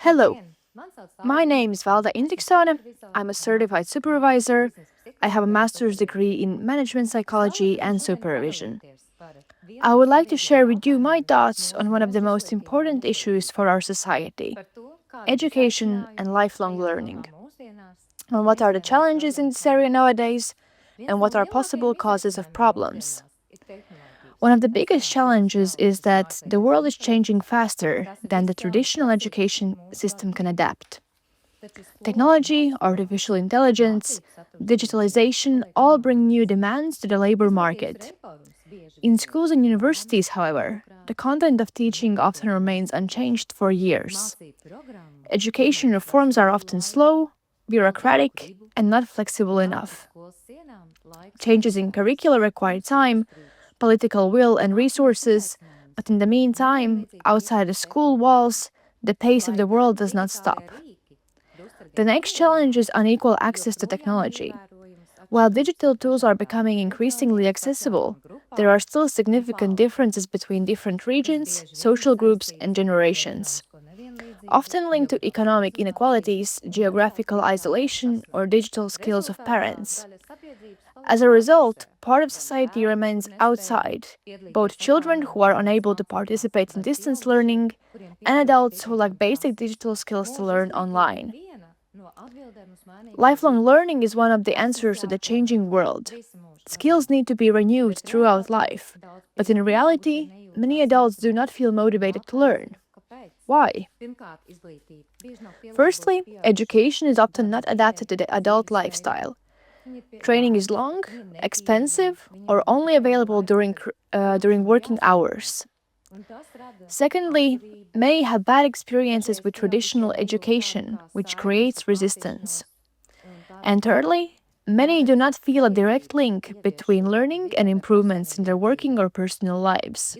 Hello, my name is Valda Indiksone. I'm a certified supervisor. I have a master's degree in management psychology and supervision. I would like to share with you my thoughts on one of the most important issues for our society: education and lifelong learning. And what are the challenges in this area nowadays, and what are possible causes of problems? One of the biggest challenges is that the world is changing faster than the traditional education system can adapt. Technology, artificial intelligence, digitalization all bring new demands to the labor market. In schools and universities, however, the content of teaching often remains unchanged for years. Education reforms are often slow, bureaucratic, and not flexible enough. Changes in curricula require time, political will, and resources, but in the meantime, outside the school walls, the pace of the world does not stop. The next challenge is unequal access to technology. While digital tools are becoming increasingly accessible, there are still significant differences between different regions, social groups, and generations, often linked to economic inequalities, geographical isolation, or digital skills of parents. As a result, part of society remains outside, both children who are unable to participate in distance learning and adults who lack basic digital skills to learn online. Lifelong learning is one of the answers to the changing world. Skills need to be renewed throughout life, but in reality, many adults do not feel motivated to learn. Why? Firstly, education is often not adapted to the adult lifestyle. Training is long, expensive, or only available during working hours. Secondly, many have bad experiences with traditional education, which creates resistance. And thirdly, many do not feel a direct link between learning and improvements in their working or personal lives.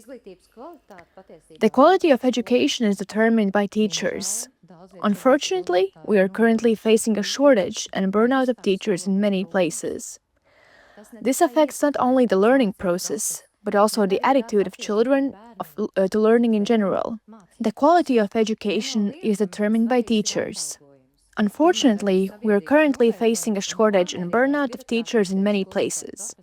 The quality of education is determined by teachers. Unfortunately, we are currently facing a shortage and burnout of teachers in many places. This affects not only the learning process, but also the attitude of children to learning in general. The quality of education is determined by teachers. Unfortunately, we are currently facing a shortage and burnout of teachers in many places.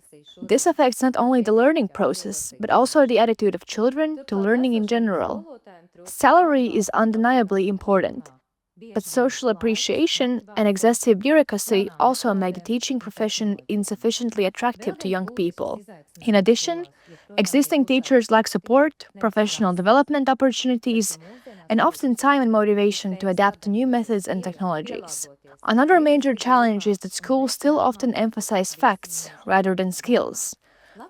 This affects not only the learning process, but also the attitude of children to learning in general. Salary is undeniably important, but social appreciation and excessive bureaucracy also make the teaching profession insufficiently attractive to young people. In addition, existing teachers lack support, professional development opportunities, and often time and motivation to adapt to new methods and technologies. Another major challenge is that schools still often emphasize facts rather than skills.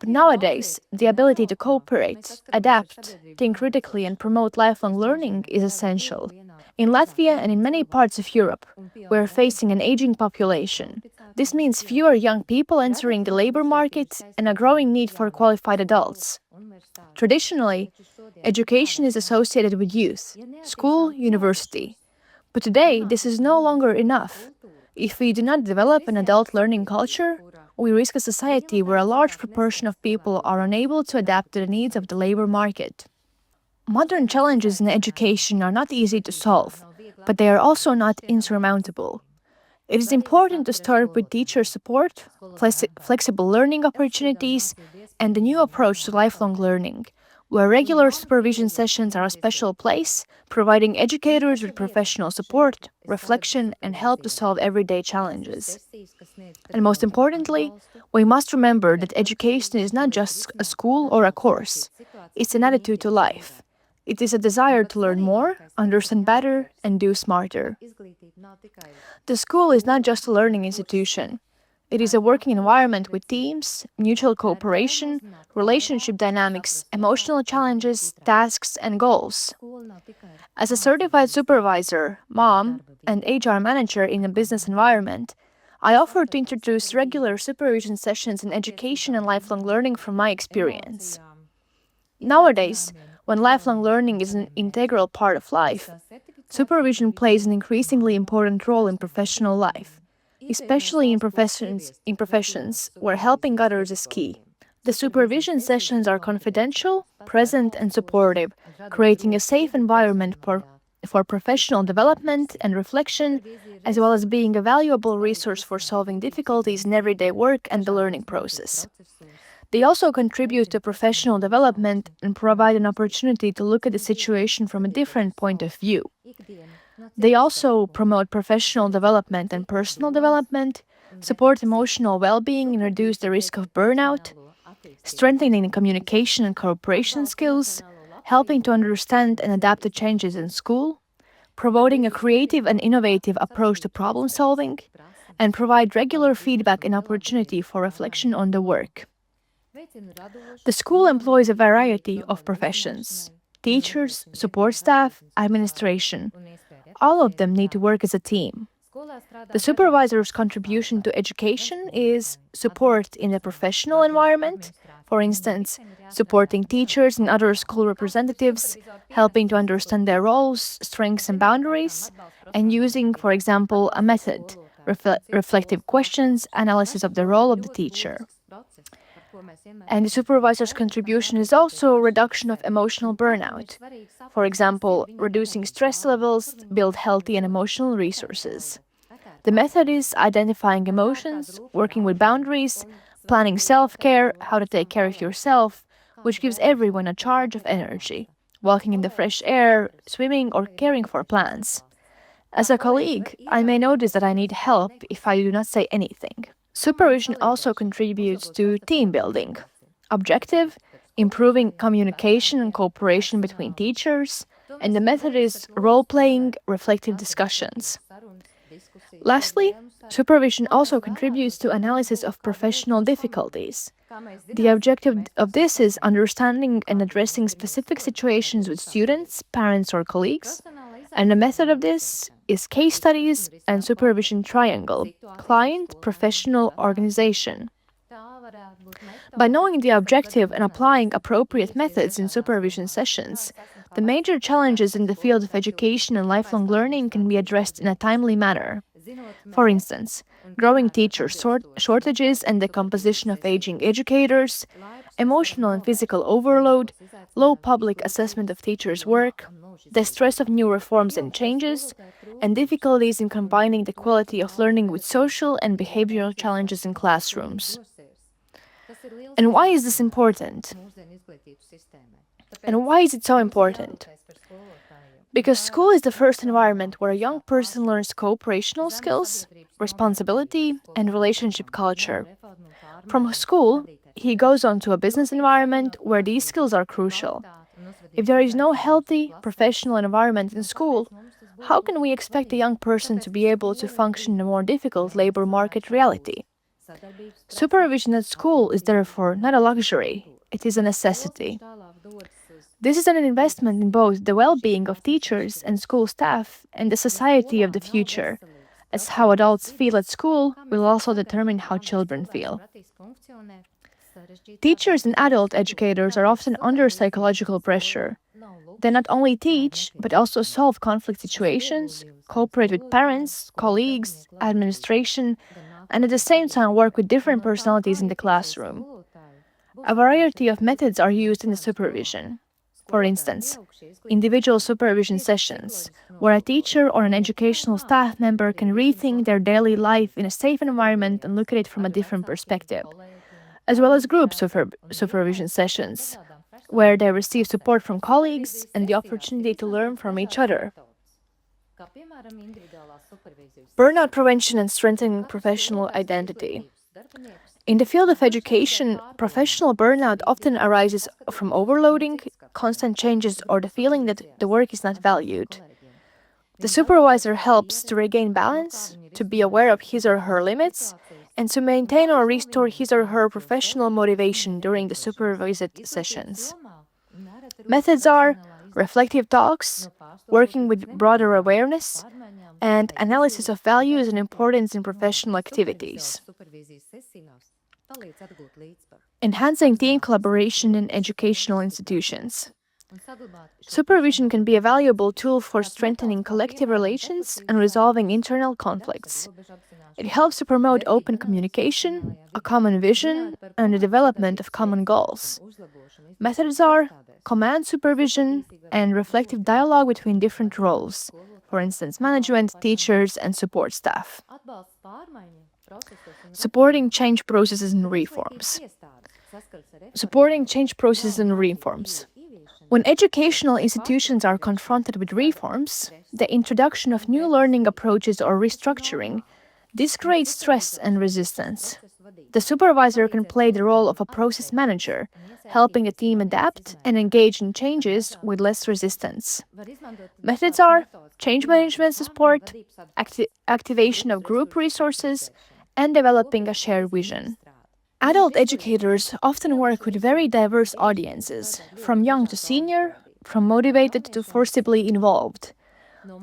But nowadays, the ability to cooperate, adapt, think critically, and promote lifelong learning is essential. In Latvia and in many parts of Europe, we are facing an aging population. This means fewer young people entering the labor market and a growing need for qualified adults. Traditionally, education is associated with youth, school, university. But today, this is no longer enough. If we do not develop an adult learning culture, we risk a society where a large proportion of people are unable to adapt to the needs of the labor market. Modern challenges in education are not easy to solve, but they are also not insurmountable. It is important to start with teacher support, flexible learning opportunities, and a new approach to lifelong learning, where regular supervision sessions are a special place, providing educators with professional support, reflection, and help to solve everyday challenges. And most importantly, we must remember that education is not just a school or a course, it's an attitude to life. It is a desire to learn more, understand better, and do smarter. The school is not just a learning institution. It is a working environment with teams, mutual cooperation, relationship dynamics, emotional challenges, tasks, and goals. As a certified supervisor, mom, and HR manager in a business environment, I offer to introduce regular supervision sessions in education and lifelong learning from my experience. Nowadays, when lifelong learning is an integral part of life, supervision plays an increasingly important role in professional life, especially in professions where helping others is key. The supervision sessions are confidential, present, and supportive, creating a safe environment for professional development and reflection, as well as being a valuable resource for solving difficulties in everyday work and the learning process. They also contribute to professional development and provide an opportunity to look at the situation from a different point of view. They also promote professional development and personal development, support emotional well being, and reduce the risk of burnout, strengthening communication and cooperation skills, helping to understand and adapt to changes in school, promoting a creative and innovative approach to problem solving, and provide regular feedback and opportunity for reflection on the work. The school employs a variety of professions: teachers, support staff, administration. All of them need to work as a team. The supervisor's contribution to education is support in the professional environment, for instance, supporting teachers and other school representatives, helping to understand their roles, strengths, and boundaries, and using, for example, a method, reflective questions, analysis of the role of the teacher. And the supervisor's contribution is also reduction of emotional burnout. For example, reducing stress levels, build healthy and emotional resources. The method is identifying emotions, working with boundaries, planning self-care, how to take care of yourself, which gives everyone a charge of energy, walking in the fresh air, swimming, or caring for plants. As a colleague, I may notice that I need help if I do not say anything. Supervision also contributes to team building. Objective: improving communication and cooperation between teachers, and the method is role playing, reflective discussions. Lastly, supervision also contributes to analysis of professional difficulties. The objective of this is understanding and addressing specific situations with students, parents, or colleagues, and the method of this is case studies and supervision triangle: client, professional, organization. By knowing the objective and applying appropriate methods in supervision sessions, the major challenges in the field of education and lifelong learning can be addressed in a timely manner. For instance, growing teacher shortages and the composition of aging educators, emotional and physical overload, low public assessment of teachers' work, the stress of new reforms and changes, and difficulties in combining the quality of learning with social and behavioral challenges in classrooms. And why is this important? And why is it so important? Because school is the first environment where a young person learns cooperational skills, responsibility, and relationship culture. From school, he goes on to a business environment where these skills are crucial. If there is no healthy, professional environment in school, how can we expect a young person to be able to function in a more difficult labor market reality? Supervision at school is therefore not a luxury, it is a necessity. This is an investment in both the well-being of teachers and school staff and the society of the future, as how adults feel at school will also determine how children feel. Teachers and adult educators are often under psychological pressure. They not only teach, but also solve conflict situations, cooperate with parents, colleagues, administration, and at the same time work with different personalities in the classroom. A variety of methods are used in the supervision. For instance, individual supervision sessions, where a teacher or an educational staff member can rethink their daily life in a safe environment and look at it from a different perspective, as well as group supervision sessions, where they receive support from colleagues and the opportunity to learn from each other. Burnout prevention and strengthening professional identity. In the field of education, professional burnout often arises from overloading, constant changes, or the feeling that the work is not valued. The supervisor helps to regain balance, to be aware of his or her limits, and to maintain or restore his or her professional motivation during the supervised sessions. Methods are reflective talks, working with broader awareness, and analysis of values and importance in professional activities. Enhancing team collaboration in educational institutions. Supervision can be a valuable tool for strengthening collective relations and resolving internal conflicts. It helps to promote open communication, a common vision, and the development of common goals. Methods are command supervision and reflective dialogue between different roles, for instance, management, teachers, and support staff. Supporting change processes and reforms. Supporting change processes and reforms. When educational institutions are confronted with reforms, the introduction of new learning approaches or restructuring, this creates stress and resistance. The supervisor can play the role of a process manager, helping the team adapt and engage in changes with less resistance. Methods are change management support, activation of group resources, and developing a shared vision. Adult educators often work with very diverse audiences, from young to senior, from motivated to forcibly involved.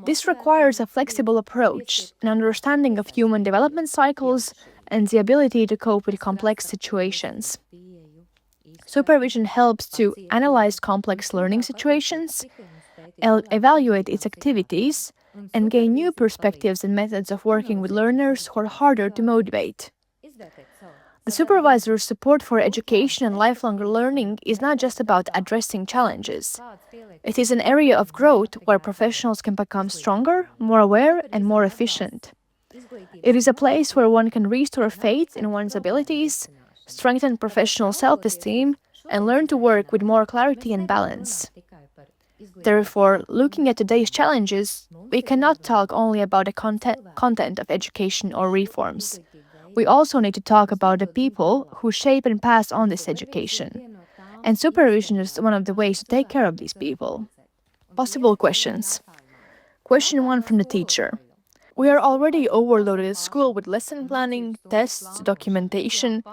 This requires a flexible approach, an understanding of human development cycles, and the ability to cope with complex situations. Supervision helps to analyze complex learning situations, evaluate its activities, and gain new perspectives and methods of working with learners who are harder to motivate. The supervisor's support for education and lifelong learning is not just about addressing challenges. It is an area of growth where professionals can become stronger, more aware, and more efficient. It is a place where one can restore faith in one's abilities, strengthen professional self-esteem, and learn to work with more clarity and balance. Therefore, looking at today's challenges, we cannot talk only about the content of education or reforms. We also need to talk about the people who shape and pass on this education. And supervision is one of the ways to take care of these people. Possible questions. Question 1 from the teacher. We are already overloaded at school with lesson planning, tests, documentation.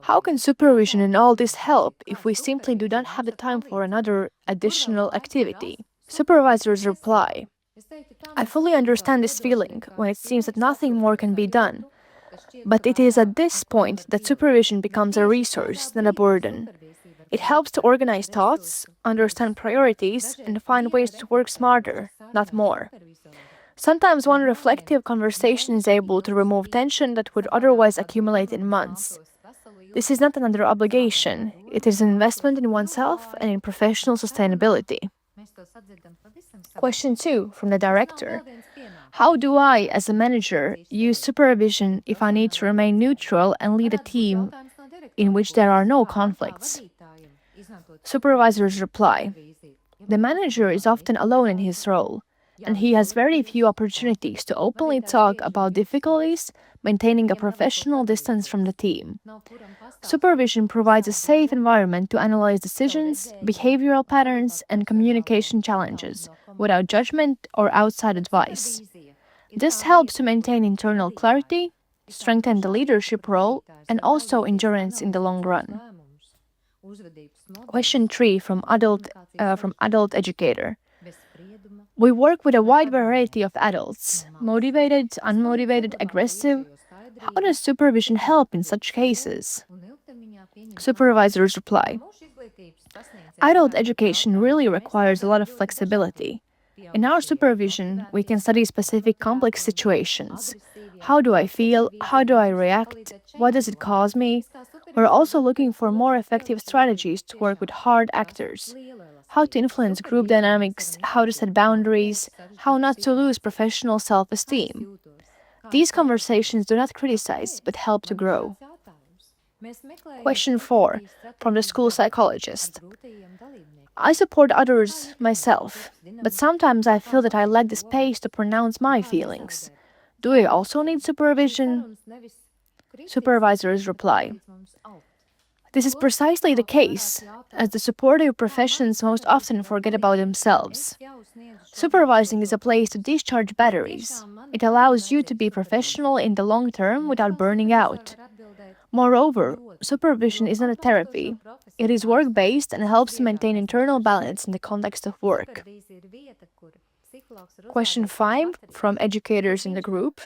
How can supervision and all this help if we simply do not have the time for another additional activity? Supervisors reply, I fully understand this feeling when it seems that nothing more can be done. But it is at this point that supervision becomes a resource, not a burden. It helps to organize thoughts, understand priorities, and find ways to work smarter, not more. Sometimes one reflective conversation is able to remove tension that would otherwise accumulate in months. This is not another obligation, it is an investment in oneself and in professional sustainability. Question 2 from the director. How do I, as a manager, use supervision if I need to remain neutral and lead a team in which there are no conflicts? Supervisors reply, the manager is often alone in his role, and he has very few opportunities to openly talk about difficulties, maintaining a professional distance from the team. Supervision provides a safe environment to analyze decisions, behavioral patterns, and communication challenges, without judgment or outside advice. This helps to maintain internal clarity, strengthen the leadership role, and also endurance in the long run. Question 3 from adult educator. We work with a wide variety of adults, motivated, unmotivated, aggressive. How does supervision help in such cases? Supervisors reply, adult education really requires a lot of flexibility. In our supervision, we can study specific complex situations. How do I feel? How do I react? What does it cause me? We're also looking for more effective strategies to work with hard actors. How to influence group dynamics, how to set boundaries, how not to lose professional self-esteem. These conversations do not criticize, but help to grow. Question 4 from the school psychologist. I support others myself, but sometimes I feel that I lack the space to pronounce my feelings. Do I also need supervision? Supervisors reply, this is precisely the case, as the supportive professions most often forget about themselves. Supervising is a place to discharge batteries. It allows you to be professional in the long term without burning out. Moreover, supervision is not a therapy. It is work-based and helps to maintain internal balance in the context of work. Question 5 from educators in the group.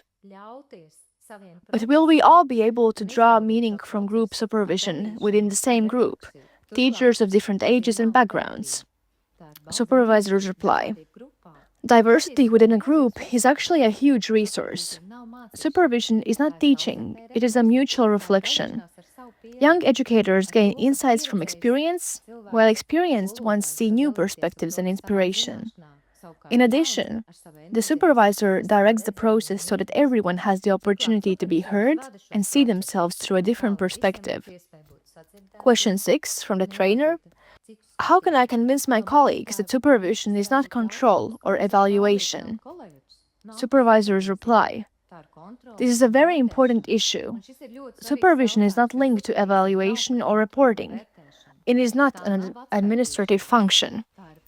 But will we all be able to draw meaning from group supervision within the same group, teachers of different ages and backgrounds? Supervisors reply. Diversity within a group is actually a huge resource. Supervision is not teaching, it is a mutual reflection. Young educators gain insights from experience, while experienced ones see new perspectives and inspiration. In addition, the supervisor directs the process so that everyone has the opportunity to be heard and see themselves through a different perspective. Question 6 from the trainer. How can I convince my colleagues that supervision is not control or evaluation? Supervisors reply. This is a very important issue. Supervision is not linked to evaluation or reporting. It is not an administrative function.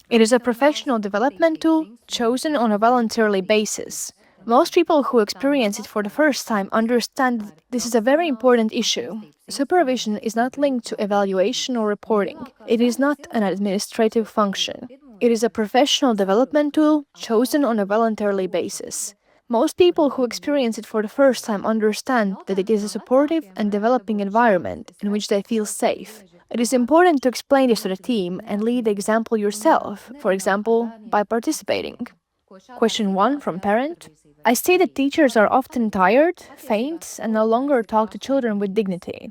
It is a professional development tool chosen on a voluntarily basis. Most people who experience it for the first time understand that this is a very important issue. Supervision is not linked to evaluation or reporting. It is not an administrative function. It is a professional development tool chosen on a voluntarily basis. Most people who experience it for the first time understand that it is a supportive and developing environment in which they feel safe. It is important to explain this to the team and lead the example yourself, for example, by participating. Question 1 from parent. I see that teachers are often tired, faint, and no longer talk to children with dignity.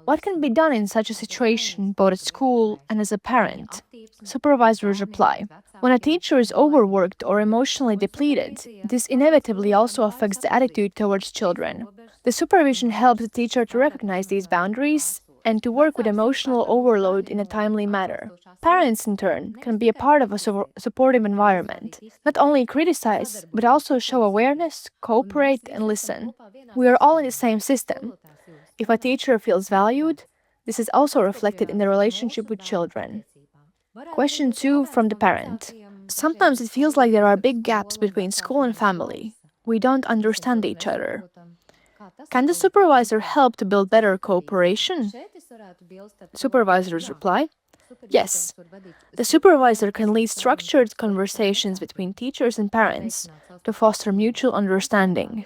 What can be done in such a situation, both at school and as a parent? Supervisors reply. When a teacher is overworked or emotionally depleted, this inevitably also affects the attitude towards children. The supervision helps the teacher to recognize these boundaries and to work with emotional overload in a timely manner. Parents, in turn, can be a part of a supportive environment. Not only criticize, but also show awareness, cooperate, and listen. We are all in the same system. If a teacher feels valued, this is also reflected in the relationship with children. Question 2 from the parent. Sometimes it feels like there are big gaps between school and family. We don't understand each other. Can the supervisor help to build better cooperation? Supervisors reply. Yes. The supervisor can lead structured conversations between teachers and parents to foster mutual understanding.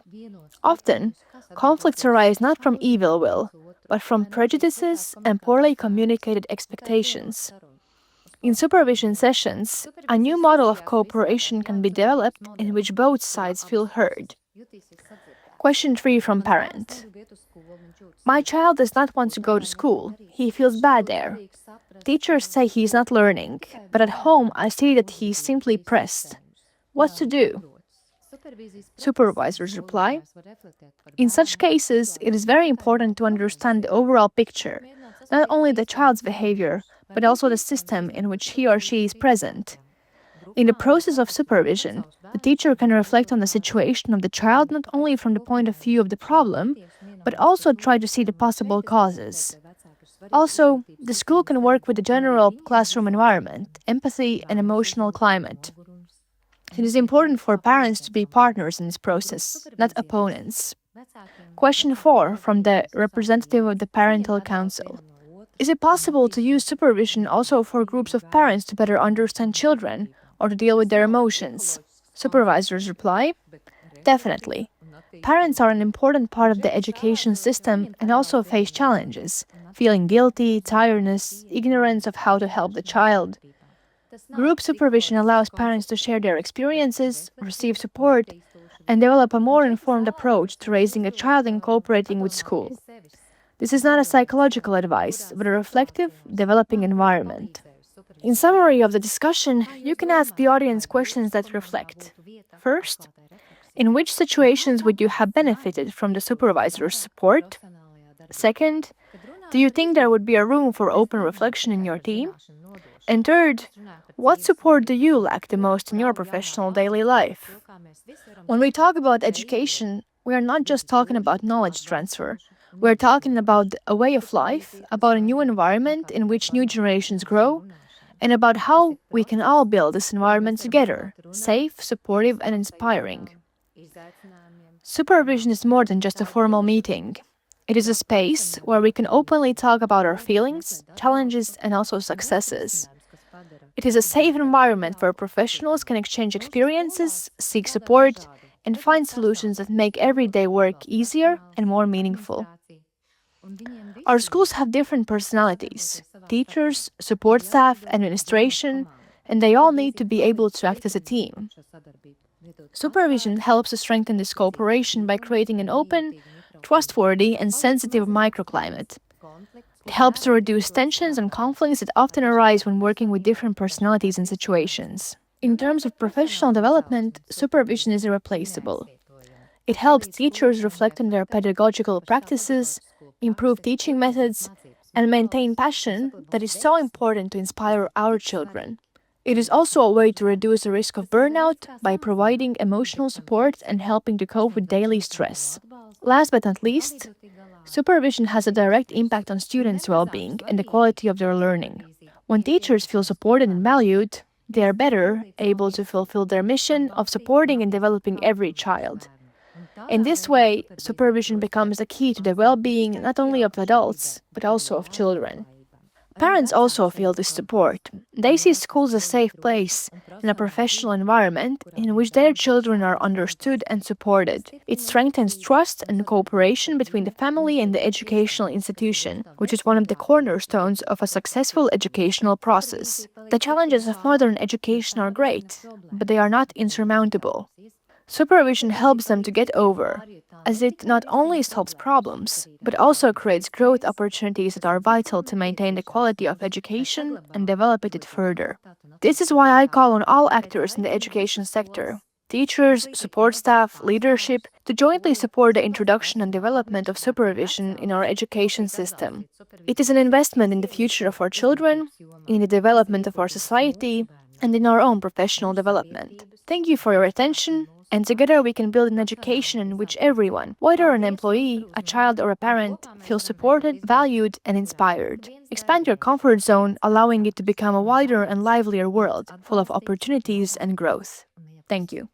Often, conflicts arise not from evil will, but from prejudices and poorly communicated expectations. In supervision sessions, a new model of cooperation can be developed in which both sides feel heard. Question 3 from parent. My child does not want to go to school. He feels bad there. Teachers say he is not learning, but at home I see that he is simply pressed. What to do? Supervisors reply. In such cases, it is very important to understand the overall picture, not only the child's behavior, but also the system in which he or she is present. In the process of supervision, the teacher can reflect on the situation of the child not only from the point of view of the problem, but also try to see the possible causes. Also, the school can work with the general classroom environment, empathy, and emotional climate. It is important for parents to be partners in this process, not opponents. Question 4 from the representative of the parental council. Is it possible to use supervision also for groups of parents to better understand children or to deal with their emotions? Supervisors reply, definitely. Parents are an important part of the education system and also face challenges, feeling guilty, tiredness, ignorance of how to help the child. Group supervision allows parents to share their experiences, receive support, and develop a more informed approach to raising a child and cooperating with school. This is not a psychological advice, but a reflective, developing environment. In summary of the discussion, you can ask the audience questions that reflect. First, in which situations would you have benefited from the supervisor's support? Second, do you think there would be a room for open reflection in your team? And third, what support do you lack the most in your professional daily life? When we talk about education, we are not just talking about knowledge transfer. We're talking about a way of life, about a new environment in which new generations grow, and about how we can all build this environment together, safe, supportive, and inspiring. Supervision is more than just a formal meeting. It is a space where we can openly talk about our feelings, challenges, and also successes. It is a safe environment where professionals can exchange experiences, seek support, and find solutions that make everyday work easier and more meaningful. Our schools have different personalities: teachers, support staff, administration, and they all need to be able to act as a team. Supervision helps to strengthen this cooperation by creating an open, trustworthy, and sensitive microclimate. It helps to reduce tensions and conflicts that often arise when working with different personalities and situations. In terms of professional development, supervision is irreplaceable. It helps teachers reflect on their pedagogical practices, improve teaching methods, and maintain passion that is so important to inspire our children. It is also a way to reduce the risk of burnout by providing emotional support and helping to cope with daily stress. Last but not least, supervision has a direct impact on students' well being and the quality of their learning. When teachers feel supported and valued, they are better able to fulfill their mission of supporting and developing every child. In this way, supervision becomes the key to the well being not only of adults, but also of children. Parents also feel this support. They see schools as a safe place and a professional environment in which their children are understood and supported. It strengthens trust and cooperation between the family and the educational institution, which is one of the cornerstones of a successful educational process. The challenges of modern education are great, but they are not insurmountable. Supervision helps them to get over, as it not only solves problems, but also creates growth opportunities that are vital to maintain the quality of education and develop it further. This is why I call on all actors in the education sector, teachers, support staff, leadership, to jointly support the introduction and development of supervision in our education system. It is an investment in the future of our children, in the development of our society, and in our own professional development. Thank you for your attention, and together we can build an education in which everyone, whether an employee, a child, or a parent, feels supported, valued, and inspired. Expand your comfort zone, allowing it to become a wider and livelier world, full of opportunities and growth. Thank you.